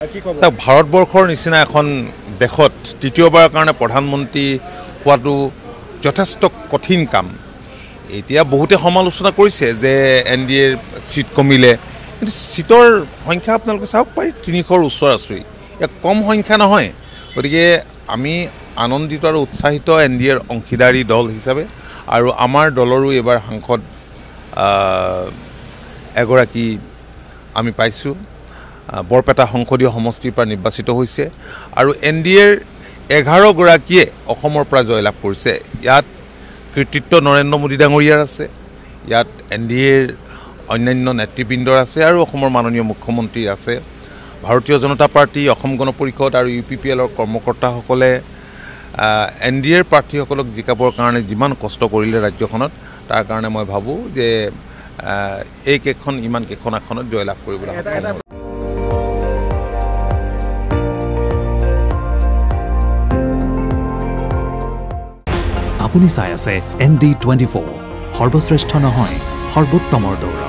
ভাৰতবৰ্ষৰ নিচিনা এখন দেশত তৃতীয়বাৰৰ কাৰণে প্ৰধানমন্ত্ৰী হোৱাটো যথেষ্ট কঠিন কাম। এতিয়া বহুতে সমালোচনা কৰিছে যে NDAৰ সিট কমিলে, কিন্তু সিটৰ সংখ্যা আপোনালোকে চাওক পায় 300ৰ ওচৰা-ওচৰি, এক কম সংখ্যা নহয়। গতিকে আমি আনন্দিত আৰু উৎসাহিত NDAৰ অংশীদাৰী দল হিচাপে, আৰু আমাৰ দলৰো এবাৰ সাংসদ এগৰাকী আমি পাইছোঁ, বৰপেটা সংসদীয় সমষ্টিৰ পৰা নিৰ্বাচিত হৈছে, আৰু NDAৰ 11 গৰাকীয়ে অসমৰ পৰা জয়লাভ কৰিছে। ইয়াত কৃতিত্ব নৰেন্দ্ৰ মোদী ডাঙৰীয়াৰ আছে, ইয়াত NDAৰ অন্যান্য নেতৃবৃন্দৰ আছে, আৰু অসমৰ মাননীয় মুখ্যমন্ত্ৰীৰ আছে। ভাৰতীয় জনতা পাৰ্টি, অসম গণ পৰিষদ আৰু UPPLৰ কৰ্মকৰ্তাসকলে NDAৰ প্ৰাৰ্থীসকলক জিকাবৰ কাৰণে যিমান কষ্ট কৰিলে ৰাজ্যখনত, তাৰ কাৰণে মই ভাবোঁ যে ইমান কেইখন আসনত জয়লাভ কৰিবলৈ সক্ষম হ'ল। আপুনি চাই আছে ND24, সৰ্বশ্ৰেষ্ঠ নহয় সৰ্বোত্তমৰ দৌৰা।